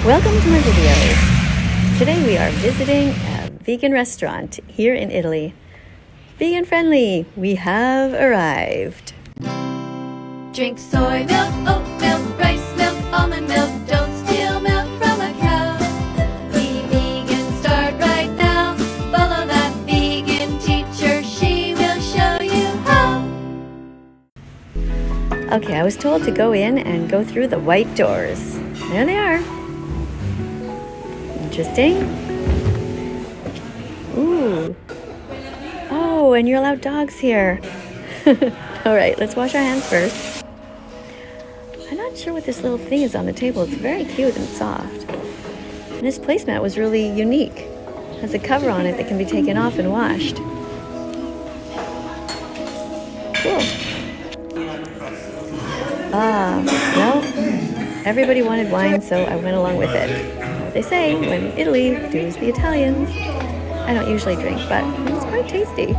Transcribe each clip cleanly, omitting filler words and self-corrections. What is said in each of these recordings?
Welcome to my video. Today we are visiting a vegan restaurant here in Italy. Vegan friendly, we have arrived. Drink soy milk, oat milk, rice milk, almond milk. Don't steal milk from a cow. Be vegan, start right now. Follow that vegan teacher, she will show you how. Okay, I was told to go in and go through the white doors. There they are. Interesting. Ooh. Oh, and you're allowed dogs here. All right, let's wash our hands first. I'm not sure what this little thing is on the table. It's very cute and soft. And this placemat was really unique. It has a cover on it that can be taken off and washed. Cool. Well, everybody wanted wine, so I went along with it. They say, when in Italy, do's the Italians. I don't usually drink, but it's quite tasty.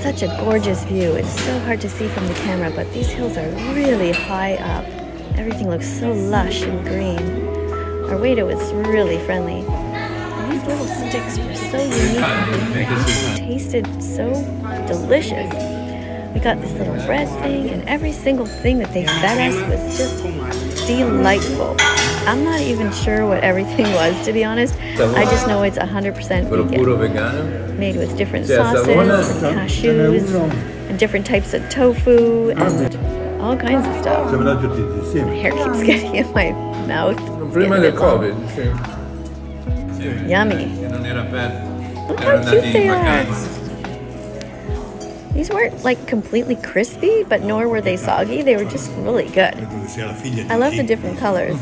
Such a gorgeous view. It's so hard to see from the camera, but these hills are really high up. Everything looks so lush and green. Our waiter was really friendly. And these little sticks were so unique. They tasted so delicious. We got this little bread thing, and every single thing that they fed us was just delightful. I'm not even sure what everything was, to be honest. I just know it's 100% vegan. Made with different sauces, and cashews, and different types of tofu, and all kinds of stuff. My hair keeps getting in my mouth. Yummy. Look how cute they are. These weren't like completely crispy, but nor were they soggy. They were just really good. I love the different colors.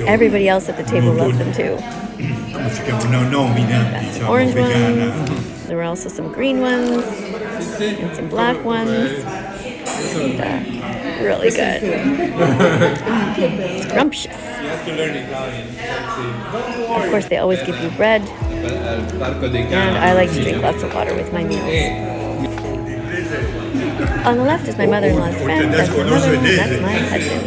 Everybody else at the table loved them too. Some orange ones. There were also some green ones and some black ones. And, really good. Scrumptious. Of course, they always give you bread. And I like to drink lots of water with my meals. On the left is my mother-in-law's friend. That's my mother-in-law. That's my husband.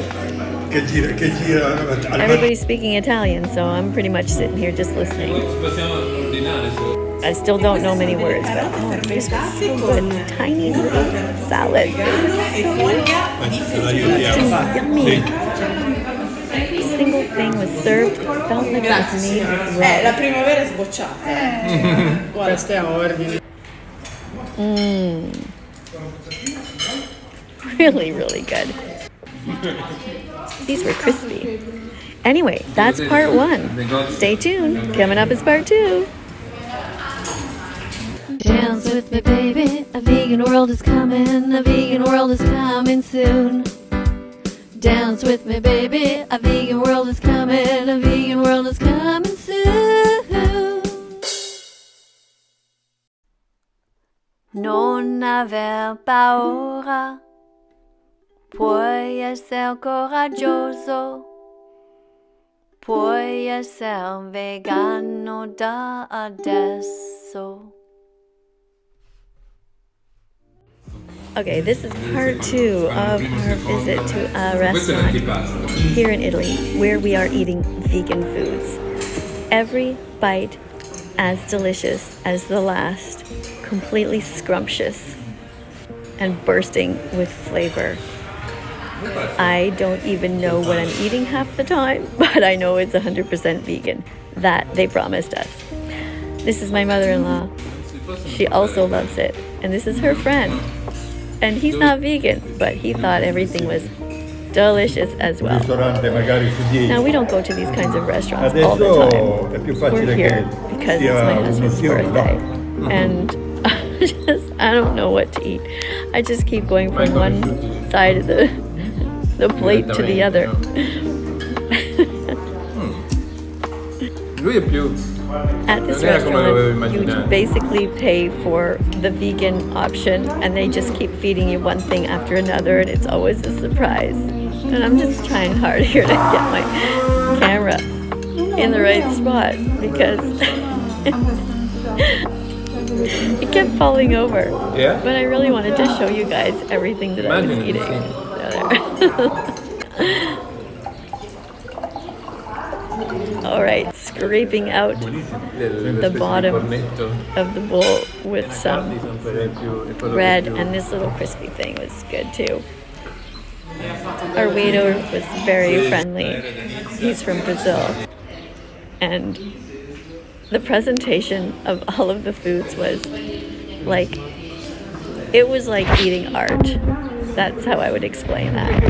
Everybody's speaking Italian, so I'm pretty much sitting here just listening. I still don't know many words, but oh, this was so good. Tiny little salad. So yummy. Every single thing was served, felt like it was made with love. La primavera è sbocciata. Guarda, stiamo ordini. Really, really good. These were crispy. Anyway, that's part one. Stay tuned. Coming up is part two. Dance with me, baby. A vegan world is coming. A vegan world is coming soon. Dance with me, baby. A vegan world is coming. A vegan world is coming soon. Non aver paura. Puoi essere coraggioso. Puoi essere vegano da adesso. Okay, this is part two of our visit to a restaurant here in Italy where we are eating vegan foods. Every bite as delicious as the last, completely scrumptious and bursting with flavor. I don't even know what I'm eating half the time, but I know it's 100% vegan. That they promised us. This is my mother-in-law. She also loves it, and this is her friend. And he's not vegan, but he thought everything was delicious as well. Now, we don't go to these kinds of restaurants all the time. We're here because it's my husband's birthday. And I don't know what to eat. I just keep going from one side of the plate to the other. At this restaurant, you basically pay for the vegan option, and they just keep feeding you one thing after another, and it's always a surprise. And I'm just trying hard here to get my camera in the right spot because it kept falling over. Yeah? But I really wanted to show you guys everything that I was eating. there. All right, scraping out the bottom of the bowl with some bread, and this little crispy thing was good too. Our waiter was very friendly. He's from Brazil. And the presentation of all of the foods was like, it was like eating art. That's how I would explain that.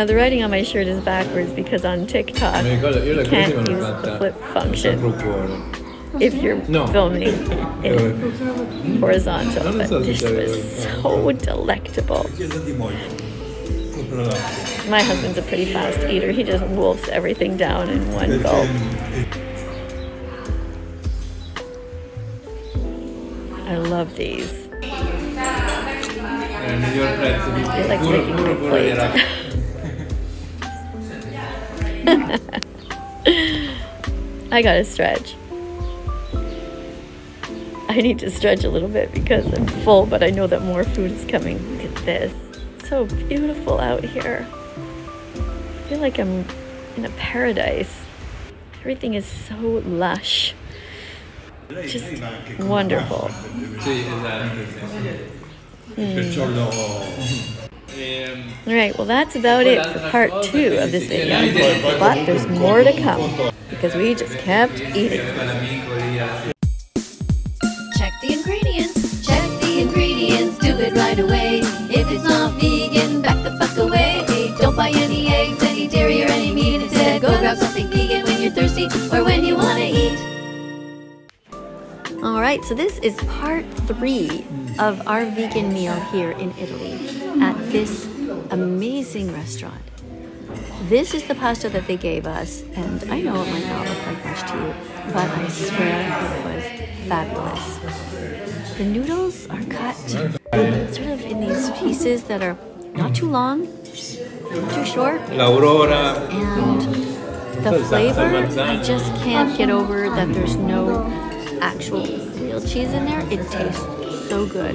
The writing on my shirt is backwards because on TikTok you can't use the flip function if you're filming in horizontal. But this was so delectable. My husband's a pretty fast eater. He just wolfs everything down in one gulp. I love these. They like making my plate. I gotta stretch. I need to stretch a little bit because I'm full, but I know that more food is coming. Look at this. So beautiful out here. I feel like I'm in a paradise. Everything is so lush. Just wonderful. Alright, well that's about it for part 2 of this video. But there's more to come because we just kept eating. Check the ingredients. Check the ingredients. Do it right away. If it's not vegan, back the fuck away. Don't buy any eggs, any dairy, or any meat. Instead, go grab something vegan when you're thirsty or when you want to eat. Alright, so this is part 3 of our vegan meal here in Italy at this amazing restaurant. This is the pasta that they gave us, and I know it might not look like much to you, but I swear it was fabulous. The noodles are cut sort of in these pieces that are not too long, not too short, and the flavor, I just can't get over that there's no actual real cheese in there. It tastes so good.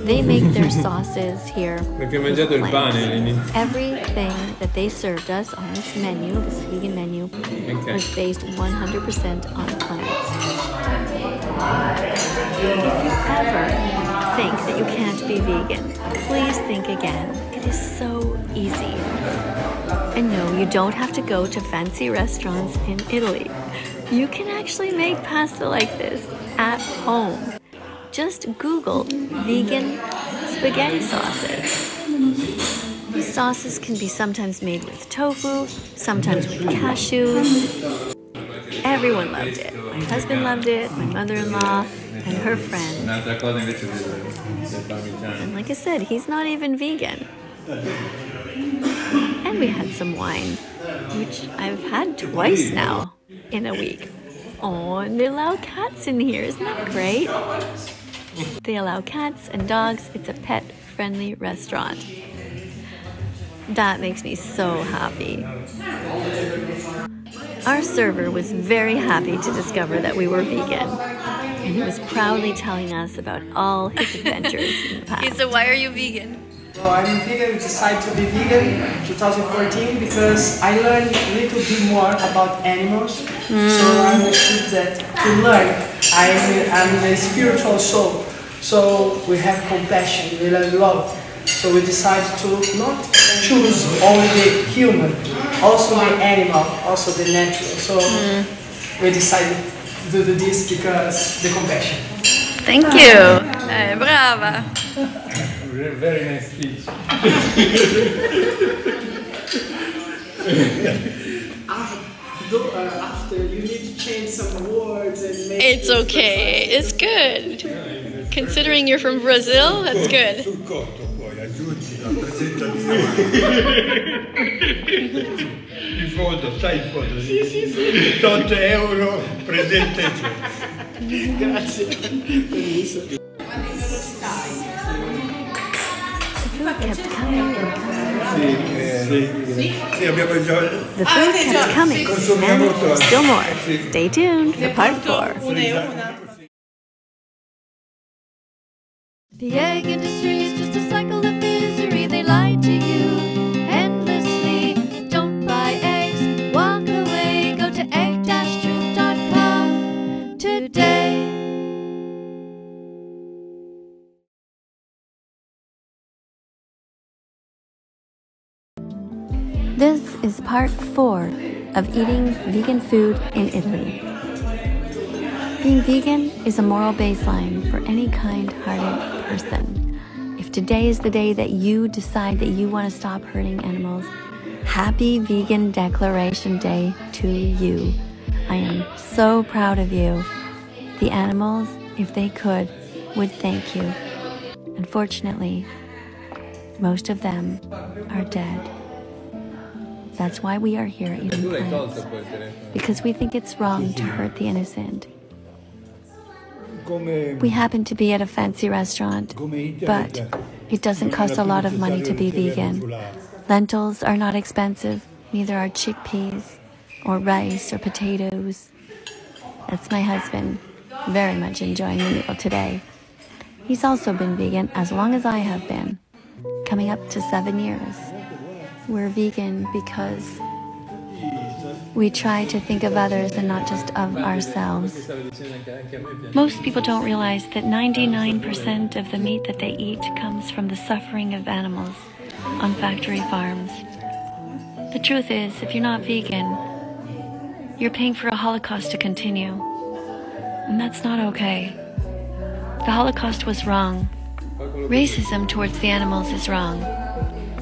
They make their sauces here with plants. Everything that they served us on this menu, this vegan menu, was based 100% on plants. If you ever think that you can't be vegan, please think again. It is so easy. And no, you don't have to go to fancy restaurants in Italy. You can actually make pasta like this at home. Just Google vegan spaghetti sauces. These sauces can be sometimes made with tofu, sometimes with cashews. Everyone loved it. My husband loved it, my mother-in-law, and her friend. And like I said, he's not even vegan. And we had some wine, which I've had twice now in a week. Oh, and they allow cats in here. Isn't that great? They allow cats and dogs. It's a pet-friendly restaurant. That makes me so happy. Our server was very happy to discover that we were vegan, and he was proudly telling us about all his adventures in the past. Okay, so why are you vegan? So I'm vegan, decided to be vegan in 2014 because I learned a little bit more about animals. So I understood that to learn, I'm a spiritual soul. So we have compassion, we have love. So we decided to not choose only the human, also the animal, also the natural. So we decided to do this because the compassion. Thank you. Brava. Very nice speech. After you need to change some words and make It's okay. It's good. Considering you're from Brazil, that's good. Il fondo, sai il fondo? Sì. 8 euro presente. Grazie. Kept coming and coming. Sì, abbiamo già. The food kept coming, and still more. Stay tuned for part 4. The egg industry is just a cycle of misery. They lie to you endlessly. Don't buy eggs, walk away. Go to egg-truth.com today. This is part 4 of eating vegan food in Italy. Being vegan is a moral baseline for any kind-hearted person. If today is the day that you decide that you want to stop hurting animals, happy Vegan Declaration Day to you. I am so proud of you. The animals, if they could, would thank you. Unfortunately, most of them are dead. That's why we are here eating plants, because we think it's wrong to hurt the innocent. We happen to be at a fancy restaurant, but it doesn't cost a lot of money to be vegan. Lentils are not expensive, neither are chickpeas, or rice, or potatoes. That's my husband, very much enjoying the meal today. He's also been vegan as long as I have been, coming up to 7 years. We're vegan because we try to think of others and not just of ourselves. Most people don't realize that 99% of the meat that they eat comes from the suffering of animals on factory farms. The truth is, if you're not vegan, you're paying for a holocaust to continue. And that's not okay. The Holocaust was wrong. Racism towards the animals is wrong.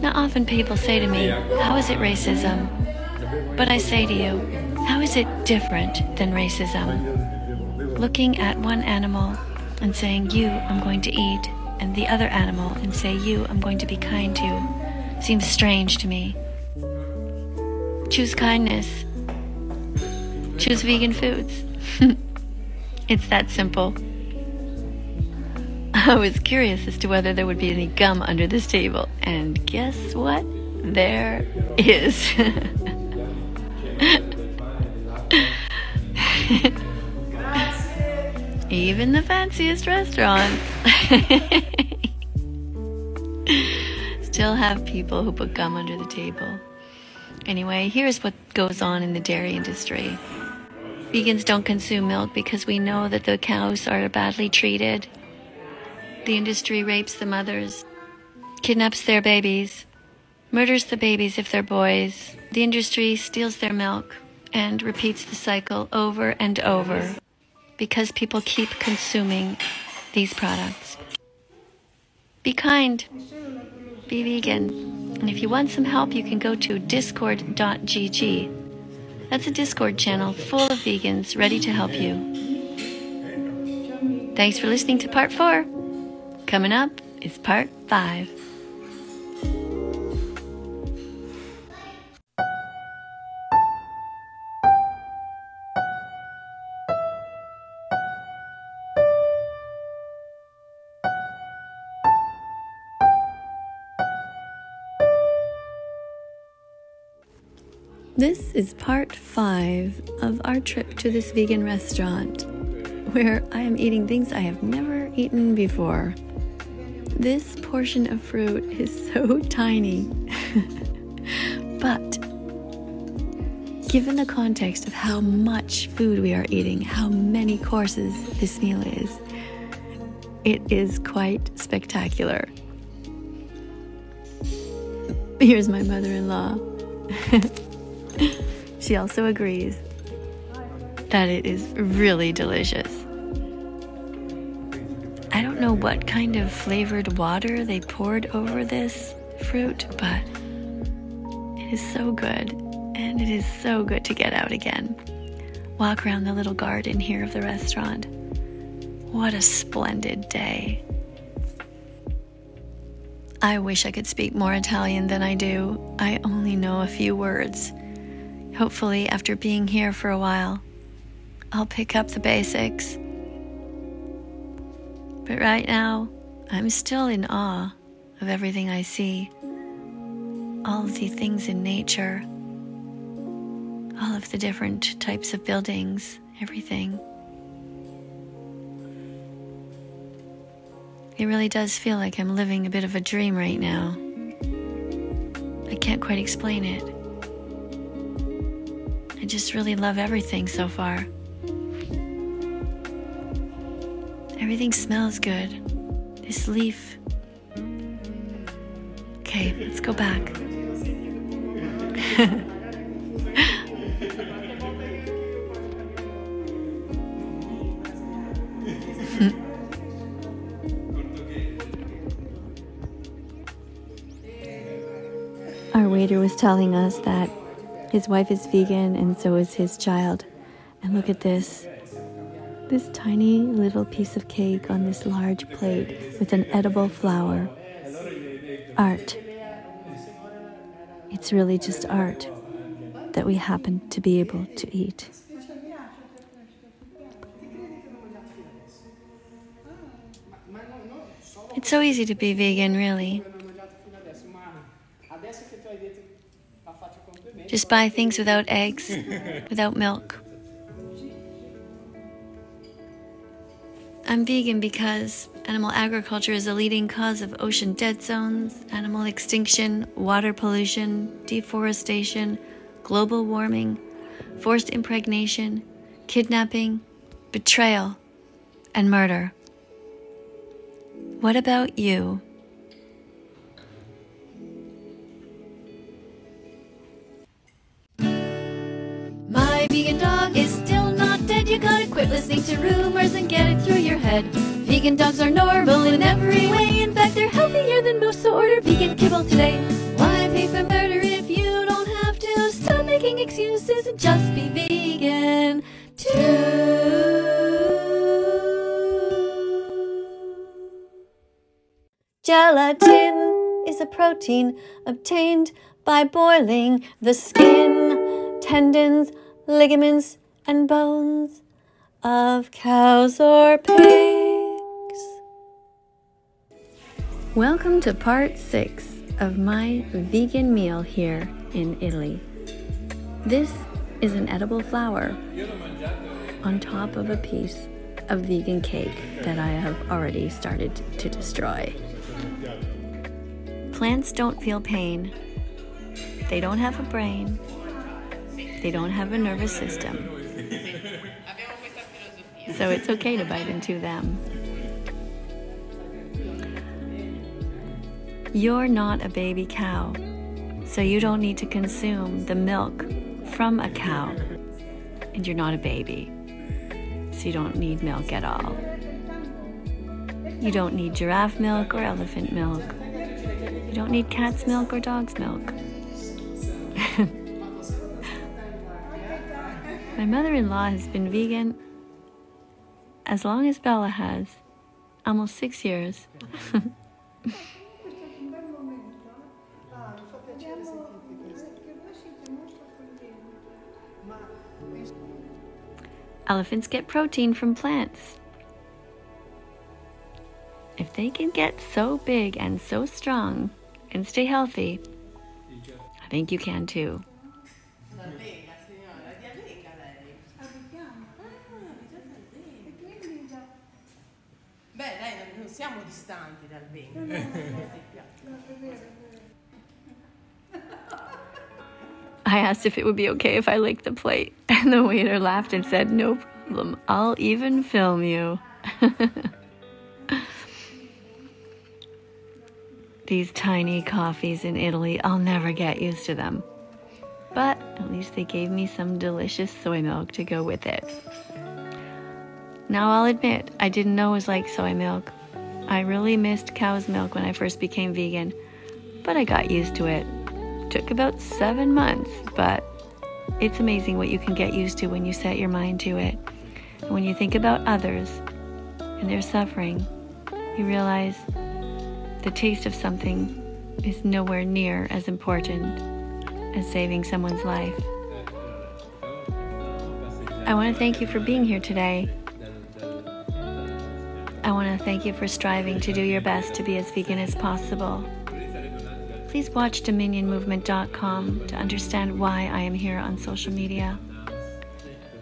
Now often people say to me, how is it racism? But I say to you, how is it different than racism? Looking at one animal and saying, you, I'm going to eat, and the other animal and say, you, I'm going to be kind to, seems strange to me. Choose kindness. Choose vegan foods. It's that simple. I was curious as to whether there would be any gum under this table, and guess what? There is. Even the fanciest restaurants still have people who put gum under the table. Anyway, here's what goes on in the dairy industry. Vegans don't consume milk because we know that the cows are badly treated. The industry rapes the mothers, kidnaps their babies, murders the babies if they're boys. The industry steals their milk and repeats the cycle over and over because people keep consuming these products. Be kind. Be vegan. And if you want some help, you can go to discord.gg. That's a Discord channel full of vegans ready to help you. Thanks for listening to part 4. Coming up is part 5. This is part 5 of our trip to this vegan restaurant, where I am eating things I have never eaten before. This portion of fruit is so tiny, but given the context of how much food we are eating, how many courses this meal is, it is quite spectacular. Here's my mother-in-law. She also agrees that it is really delicious. I don't know what kind of flavored water they poured over this fruit, but it is so good, and it is so good to get out again. Walk around the little garden here of the restaurant. What a splendid day. I wish I could speak more Italian than I do. I only know a few words. Hopefully, after being here for a while, I'll pick up the basics. But right now, I'm still in awe of everything I see. All of the things in nature, all of the different types of buildings, everything. It really does feel like I'm living a bit of a dream right now. I can't quite explain it. I just really love everything so far. Everything smells good. This leaf. Okay, let's go back. Our waiter was telling us that his wife is vegan and so is his child. And look at this. This tiny little piece of cake on this large plate with an edible flower. Art. It's really just art that we happen to be able to eat. It's so easy to be vegan, really. Just buy things without eggs, without milk. I'm vegan because animal agriculture is a leading cause of ocean dead zones, animal extinction, water pollution, deforestation, global warming, forced impregnation, kidnapping, betrayal, and murder. What about you? My vegan dog is still not dead. You gotta quit listening to rumors and get it through your head. Vegan dogs are normal in every way. In fact, they're healthier than most, so order vegan kibble today. Why pay for murder if you don't have to? Stop making excuses and just be vegan too. Gelatin is a protein obtained by boiling the skin, tendons, ligaments, and bones of cows or pigs. Welcome to part 6 of my vegan meal here in Italy. This is an edible flower on top of a piece of vegan cake that I have already started to destroy. Plants don't feel pain. They don't have a brain. They don't have a nervous system. So it's okay to bite into them. You're not a baby cow, so you don't need to consume the milk from a cow. And you're not a baby, so you don't need milk at all. You don't need giraffe milk or elephant milk. You don't need cat's milk or dog's milk. My mother-in-law has been vegan as long as Bella has, almost 6 years. Elephants get protein from plants. If they can get so big and so strong and stay healthy, I think you can too. Siamo distanti dal vento. I asked if it would be okay if I licked the plate, and the waiter laughed and said, "No problem, I'll even film you." These tiny coffees in Italy, I'll never get used to them. But at least they gave me some delicious soy milk to go with it. Now I'll admit, I didn't know it was like soy milk. I really missed cow's milk when I first became vegan, but I got used to it. Took about 7 months, but it's amazing what you can get used to when you set your mind to it. And when you think about others and their suffering, you realize the taste of something is nowhere near as important as saving someone's life. I want to thank you for being here today. I want to thank you for striving to do your best to be as vegan as possible. Please watch DominionMovement.com to understand why I am here on social media.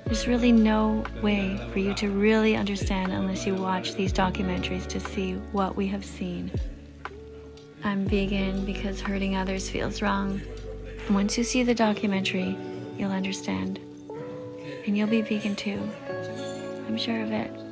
There's really no way for you to really understand unless you watch these documentaries to see what we have seen. I'm vegan because hurting others feels wrong. And once you see the documentary, you'll understand. And you'll be vegan too. I'm sure of it.